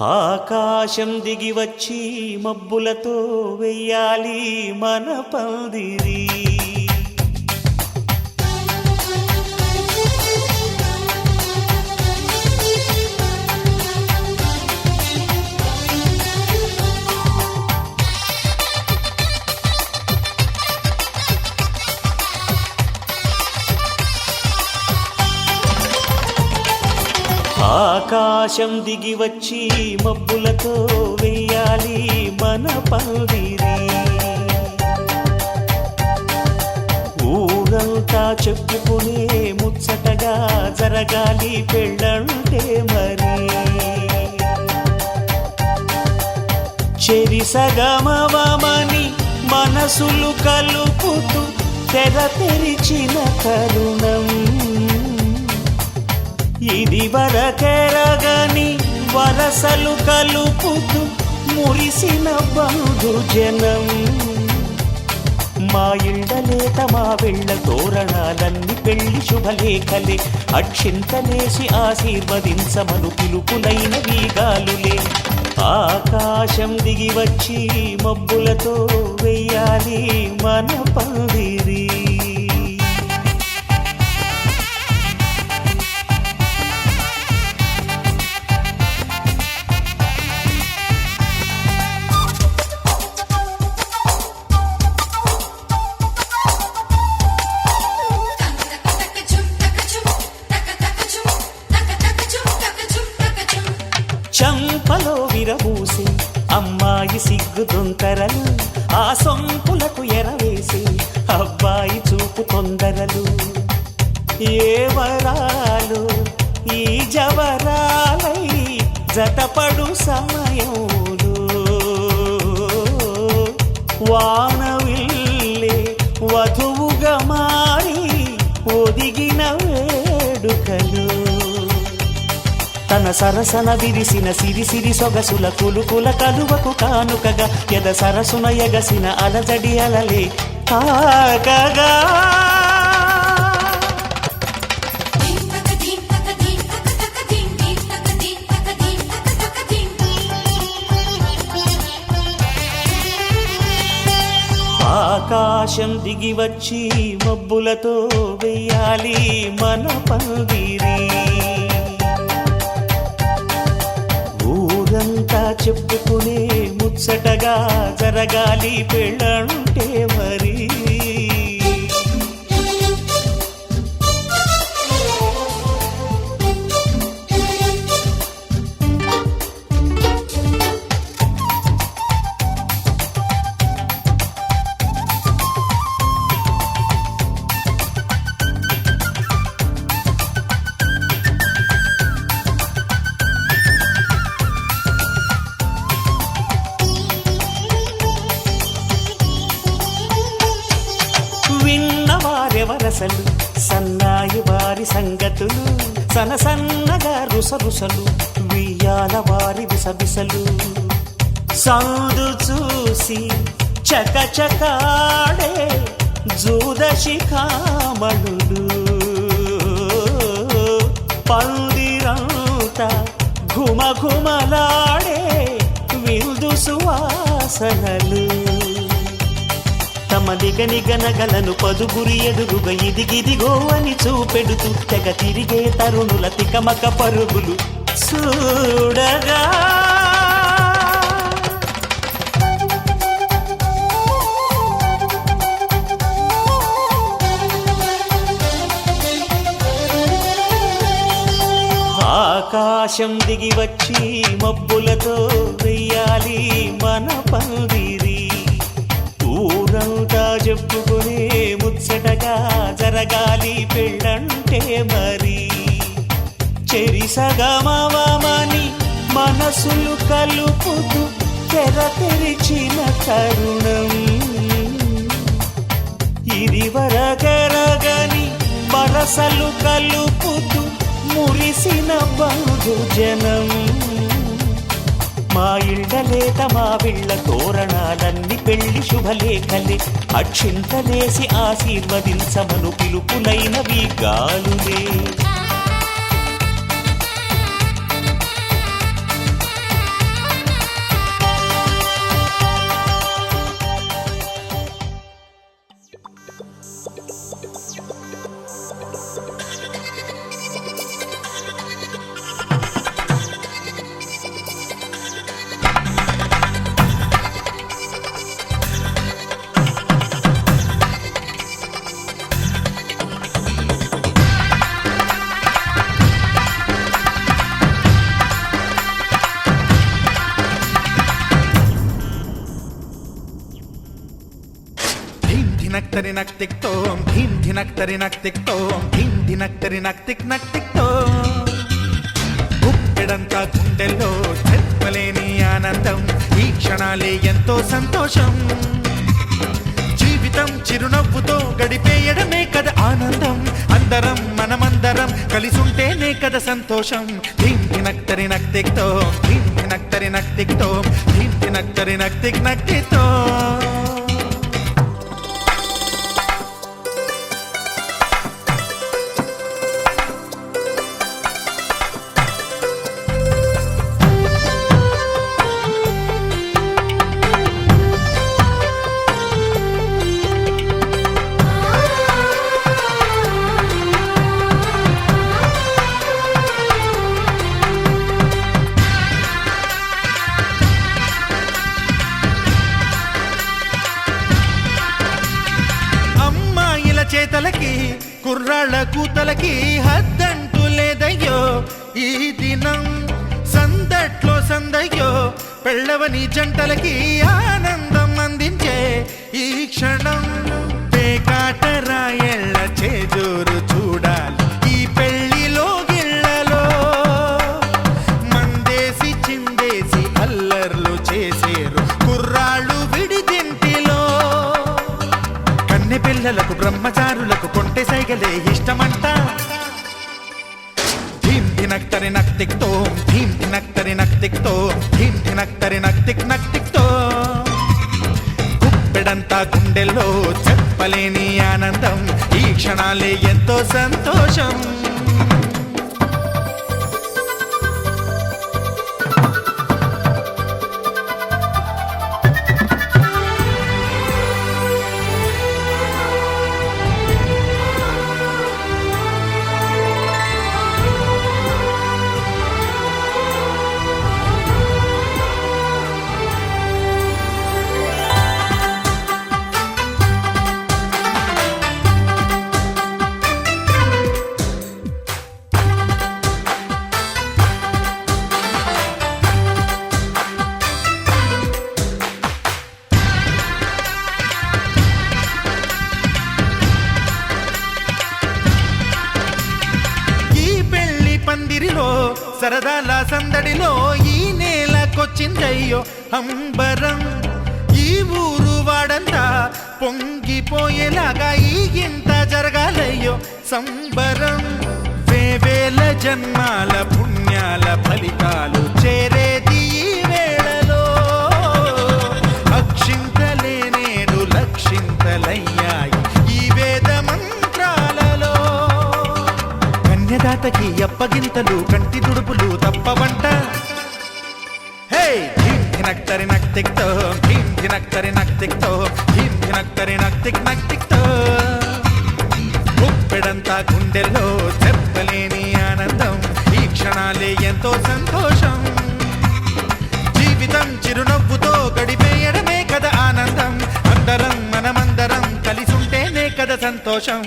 ఆకాశం దిగి వచ్చి మబ్బులతో వెయ్యాలి మన పందిరి. ఆకాశం దిగి వచ్చి మబ్బులతో వెయ్యాలి మన పందిరి. ఊరంతా చెప్పుకునే ముచ్చటగా జరగాలి పెళ్ళంటే మరి. చెరిసగమవమని మనసులు కలుపుతూ తెర తెరిచిన తరుణం ఇది వరకెరగని వరసలు కలుపుతూ మురిసిన బంధుజనం. మా ఇళ్ళలేత మా వెళ్ళ తోరణాలన్నీ పెళ్లి శుభలేఖలే. అక్షింతలేసి ఆశీర్వదించమను పిలుపులైన వీగాలులే. ఆకాశం దిగి వచ్చి మబ్బులతో వెయ్యాలి మన పందిరి. చంపలో విరబూసి అమ్మాయి సిగ్గు దొంతరలు, ఆ సొంపులకు ఎరవేసి అబ్బాయి చూపు తొందరలు. ఏ వరాలు ఈ జవరాలై జతపడు సమయంలో వానవిల్లే వధువుగా మారి ఒదిగిన వేడుకలు. తన సరసన విరిసిన సిరిసిరి సొగసుల కులుకుల కలువకు కానుకగా ఎద సరసున ఎగసిన అలజడి అలలే కాకగా. ఆకాశం దిగి వచ్చి మబ్బులతో వెయ్యాలి మన పందిరి. ఊరంతా చెప్పుకునే ముచ్చటగా జరగాలి పెళ్ళంటే మరి. విన్నవారెవరసలు సన్నాయి వారి సంగతులు, సనసన్నగా రుసరుసలు వియ్యాల వారి విసవిసలు. సౌదు చూసి చకచకాడే జూదశిఖామణులు, పందిరంతా ఘుమఘుమలాడే విందు సువాసనలు. తమ నిగనిగనగలను పదుగురి ఎదురుగా ఇదిగిదిగో అని చూపెడుతూ తెగ తిరిగే తరుణుల తికమక పరుగులు చూడగా. ఆకాశం దిగి వచ్చి మబ్బులతో వెయ్యాలి మన పందిరి. ఊరంతా చెప్పుకునే ముచ్చటగా జరగాలి పెళ్ళంటే మరి. చెరిసగమవమని మనసులు కలుపుతూ తెర తెరిచిన తరుణం ఇది వరగరగని వరసలు కలుపుతూ మురిసిన బంధుజనం. మా ఇళ్ళలేత మా వీళ్ళ తోరణాలన్నీ పెళ్లి శుభలేఖలే. అక్షింతలేసి ఆశీర్వదించమను పిలుపులైనవి గాలులే. ధినక్ తరి నక్ తిక్ తోం ధీం ధినక్ తరి నక్ తిక్ తోం ధీం ధినక్ తరి నక్ తిక్ తోం గుప్పెడంతా గుండెల్లో చెప్పలేని ఆనందం ఈ క్షణాలే ఎంతో సంతోషం జీవితం చిరునవ్వుతో గడిపేయడమే కదా ఆనందం అందరం మనమందరం కలిసుంటేనే కదా సంతోషం ధీం ధినక్ తరి నక్ తిక్ తోం ధీం ధినక్ తరి నక్ తిక్ తోం ధీం ధినక్ తరి నక్ తిక్ తోం చేతలకి కుర్రాళ్ళ కూతలకి హద్దంటూ లేదయ్యో ఈ దినం సందట్లో సందయ్యో పెళ్ళవని జంటలకి ఆనందం అందించే ఈ క్షణం పేకాట రాయళ్ళ చేజోరు చూడాలి ఈ పెళ్లిలో గిళ్ళలో మందేసి చిందేసి అల్లర్లు చేసేరు కుర్రాళ్ళు విడిదింటిలో కన్నె పిల్లలకు బ్రహ్మచారులకు కొంటె సైగలే ఇష్టమంట ధీం ధినక్ తరి నక్ తిక్ తోం ధీం ధినక్ తరి నక్ తిక్ తోం ధీం ధినక్ తరి నక్ తిక్ తోం గుప్పెడంతా గుండెల్లో చెప్పలేని ఆనందం ఈ క్షణాలే ఎంతో సంతోషం పందిరిలో సరదాల సందడిలో ఈ నేలకొచ్చిందయ్యో అంబరం ఈ ఊరు వాడంతా పొంగిపోయేలాగా ఈ ఇంత జరగాలయ్యో సంబరం వేవేల జన్మాల పుణ్యాల ఫలితాలు చేరేది ఈ వేళలో అక్షింతలే నేడు లక్షింతలయ్యాయి ఈ వేద మంత్రాలలో కన్యదాతకి అప్పగింతలు కంటి దుడుపులు తప్పవంట హే ధీం ధినక్ తరి నక్ తిక్ తోం ధీం ధినక్ తరి నక్ తిక్ తోం ధీం ధినక్ తరి నక్ తిక్ తోం గుప్పెడంతా గుండెల్లో చెప్పలేని ఆనందం ఈ క్షణాలే ఎంతో సంతోషం జీవితం చిరునవ్వుతో గడిపేయడమే కదా ఆనందం అందరం మనమందరం కలిసుంటేనే కదా సంతోషం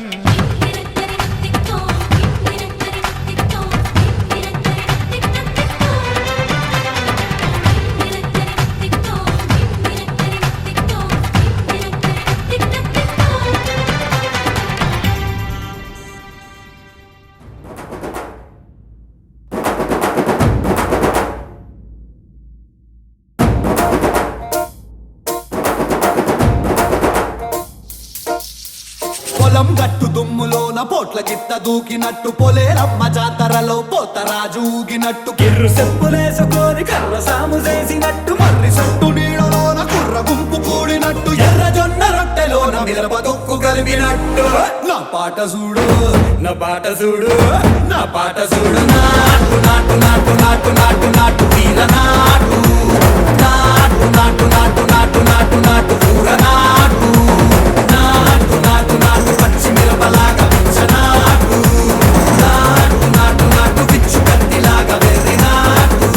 పొలం గట్టు దుమ్ములోన పోట్ల గిత్త దూకినట్టు పొలేరమ్మ జాతరలో పోతరాజు ఊగినట్టు కిర్రు చెప్పులేసుకొని కర్ర సాము చేసినట్టు మర్రి సొట్టు నీడలోన కుర్ర గుంపు కూడినట్టు ఎర్ర జొన్న రొట్టెలోన మిరప దొక్కు కలిపినట్టు నా పాట చూడు నా పాట చూడు నా పాట చూడు నాటు నాటు నాటు నాటు నాటు నాటు తీర నాటు నాటు నాటు నాటు నాటు నాటు నాటు కూర నాటు నాటు నాటు నాటు పచ్చి మిరపలాగా నాటు నాటు నాటు నాటు పిచ్చు కత్తిలాగా వెర్రి నాటు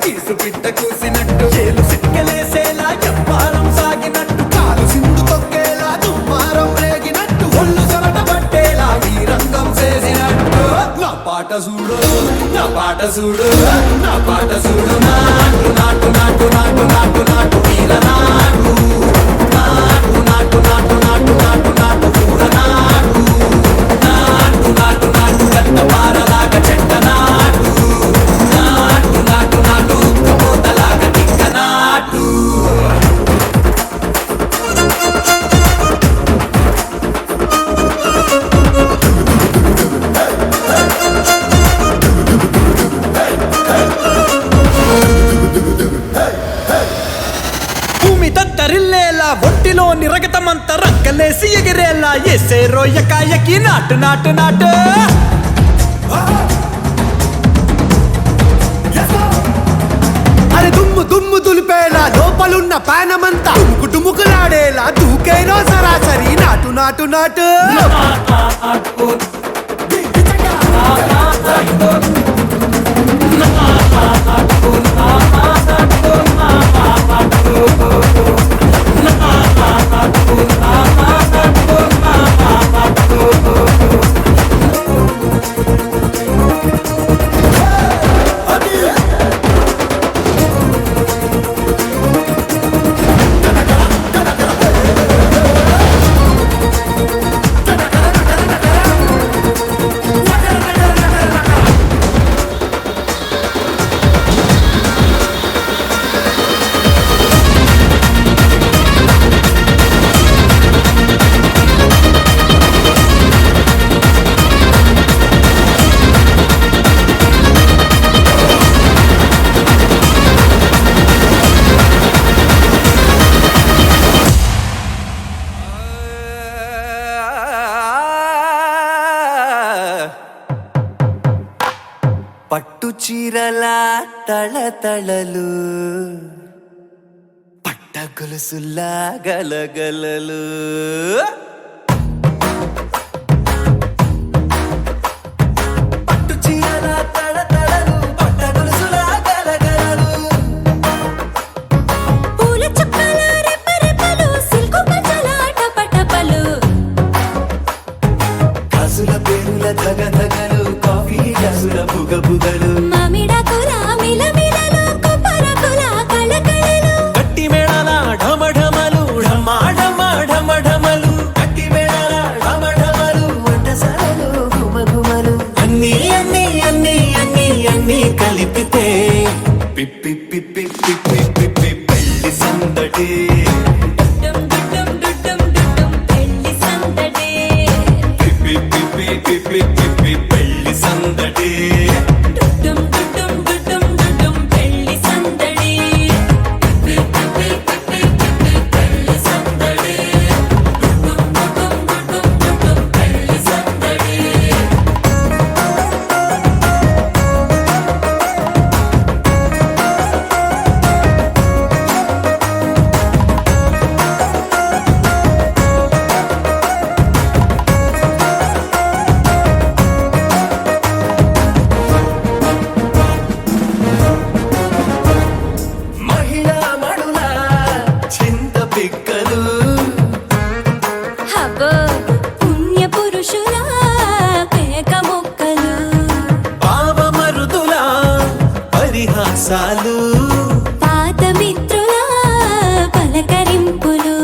కీసు పిట్ట కూసినట్టు చేలు సిక్కలేసేలా ఎవ్వారం సాగినట్టు కాలు సింధు తొక్కేలా దుమ్మారం రేగినట్టు ఒళ్ళు చెమట పట్టేలా ఈ రంగం చేసినట్టు నా పాట చూడు నా పాట చూడు నా పాట చూడు నాటు నాటు నాటు నాటు నాటు నాటు వీర నాటు నాటు నాటు నాటు నాటు నాటు నాటు పూర నాటు నాటు నాటు నాటు గంట పారలాగా చెట్ట నాటు నాటు నాటు నాటు ఉక్కబోతలాగా తిక్క నాటు భూమి దద్దరిల్లేలా ఒంటిలో నిరగతమంత రక్కలేసి ఎగిరేలా ఎసే రోయకాయకి నాటు నాటు నాటు అరే దుమ్ము దుమ్ము దులిపేలా లోపలున్న పానమంతా డుముకు డుముకులాడేలా దూకేనో సరాసరి నాటు నాటు నాటు పట్టు చీరల తళతళలు పట్ట గొలుసులా గలగలలు పట్టు చీరల తళతళలు పట్ట గొలుసులా గలగలలు పూల చుక్కల రెపరెపలు సిల్కు పంచల టపటపలు కాసుల పేరుల ధగధగలు కాఫీ గ్లాసుల బుగబుగలు మామిడాకుల మిలమిలలు కొబ్బరకుల కళకళలు గట్టి మేళాల ఢమఢమలు ఢమా ఢమా ఢమఢమలు గట్టి మేళాల ఢమఢమలు వంటసాలలు గుమగుమలు అన్నీ అన్నీ అన్నీ అన్నీ అన్నీ కలిపితే పిప్పి పిప్పి పిప్పి పిప్పి పెళ్లి సందడి డుమ్ డుమ్ డుమ్ డుమ్ పెళ్లి సందడి పిప్పి పిప్పి పిప్పి పిప్పి పెళ్లి సందడి డుమ్ డుమ్ డుమ్ పెళ్లి సందడి పిప్పి పిప్పి పిప్పి పిప్పి పెళ్లి సందడి డుమ్ డుమ్ పెళ్లి సందడి మహిళా మడుల చింత పిక్కలు హబో పుణ్య పురుషుల కేక మొక్కలు పావమరుదుల పరిహాసాలు పాత మిత్రుల పలకరింపులు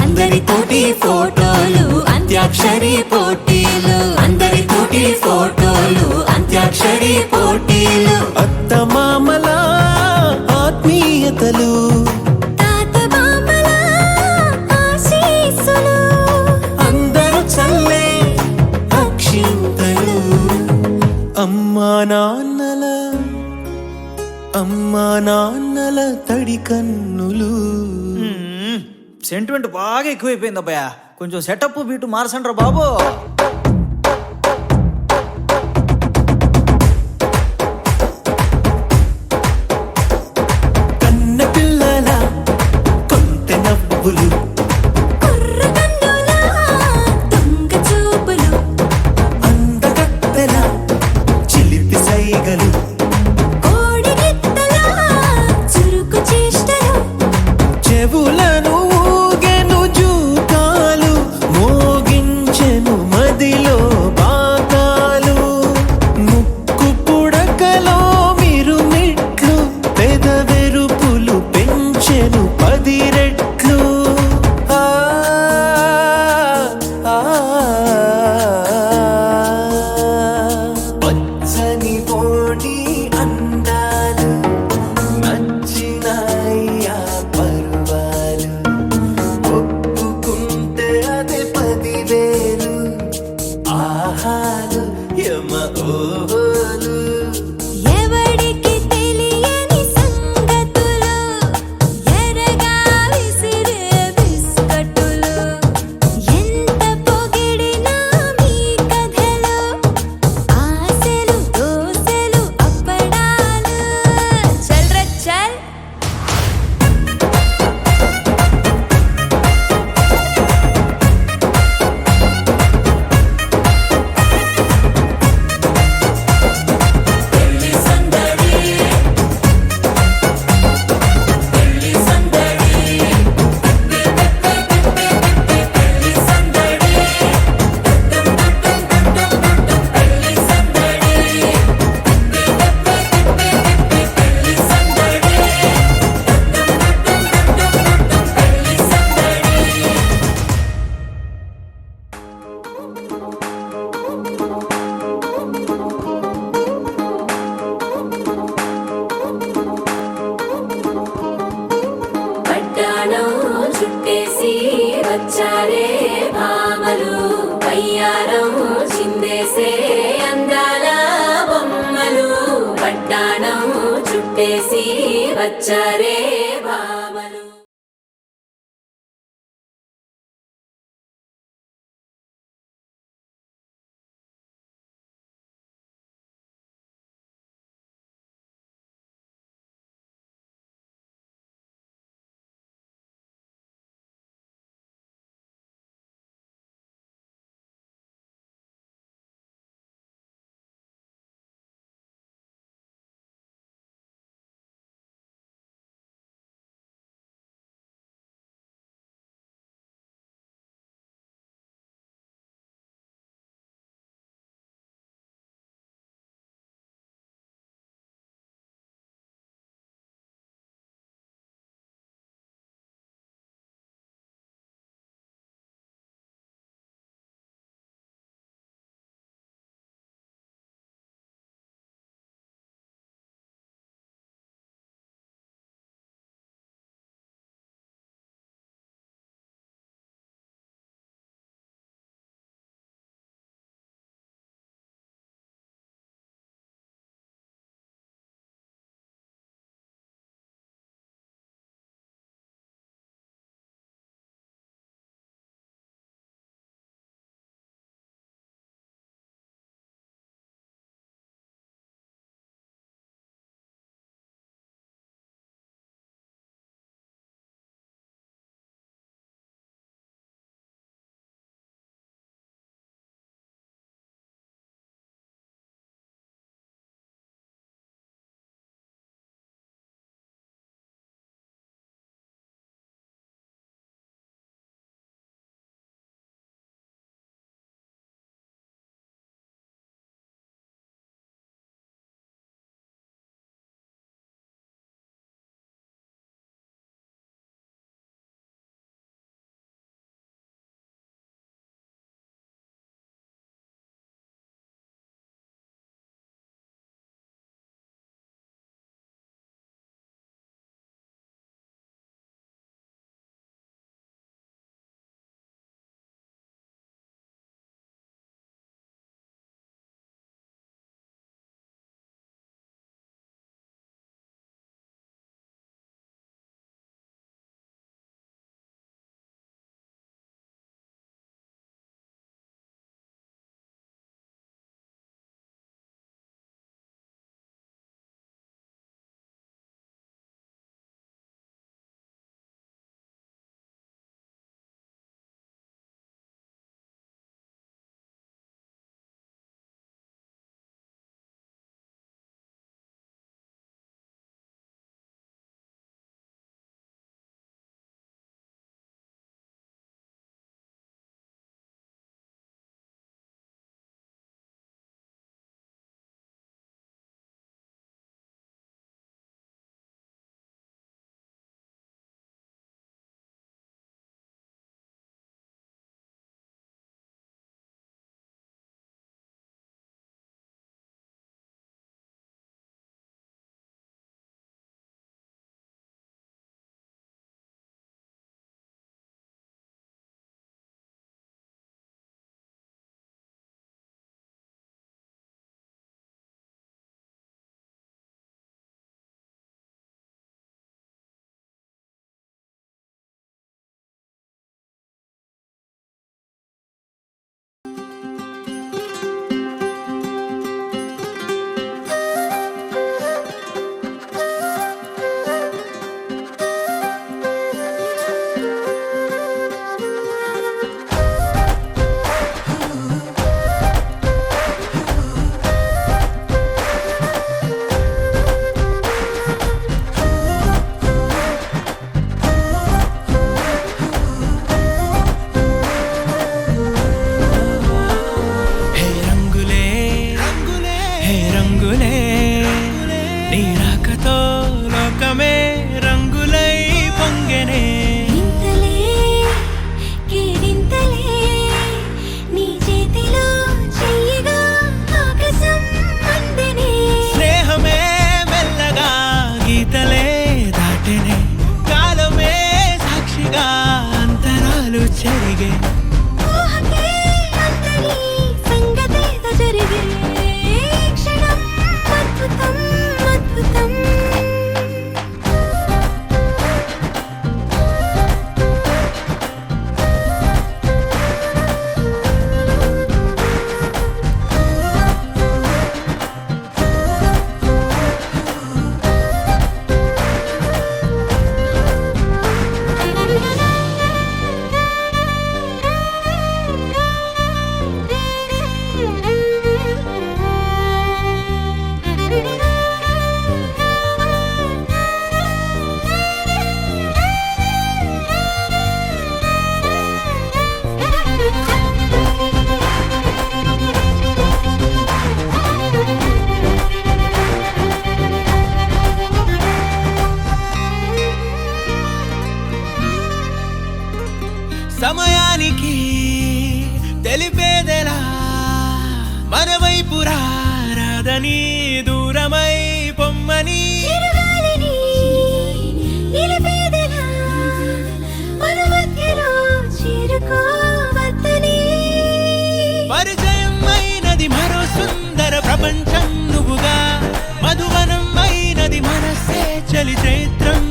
అందరితోటి ఫోటోలు అంత్యాక్షరి పోటీలు అందరితోటి ఫోటోలు అంత్యాక్షరి పోటీలు అత్తమామల ఆత్మీయతలు తాత బామ్మల ఆశీస్సులు అందరూ చల్లే అక్షింతలు అమ్మా నాన్నల తడి కన్నులు. సెంటిమెంట్ బాగా ఎక్కువైపోయింది అబ్బాయ, కొంచెం సెటప్ బీటు మార్చండ్రా బాబు. కన్న పిల్లల కొంటె నవ్వులు, కుర్రకన్నుల దొంగ చూపులు, అందగత్తెల చిలిపి సైగలు, కోడిగిత్తల పెదవెరుపులు పెంచెను 10 రెట్లు ఆ, ఆ, పచ్చని పోటీ అందాలు నచ్చినాయ్యా పర్వాలు ఒప్పుకుంటే అదే 10,000 ఆహాలు యమ ఓహోలు ఎవడికి తెలియని సంగతులు ఎరగా విసిరే బిస్కట్టులు ఎంత పొగిడినా మీ కథలు ఆశలు దోశలు అప్పడాలు చల్ రే చల్ పట్టాణం చుట్టేసి వచ్చారే భామలు పయ్యారం చిందేసే అందాల బొమ్మలు పట్టాణం చుట్టేసి వచ్చారే భామలు సమయానికి తెలిపేదెలా మన వైపు రాదని దూరమై పొమ్మని చిరుగాలిని నిలిపేదెలా మన మధ్యలో చేరుకోవద్దని పరిచయం అయినది మరో సుందర ప్రపంచం నువ్వుగా మధువనం అయినది మనసే చలి చైత్రం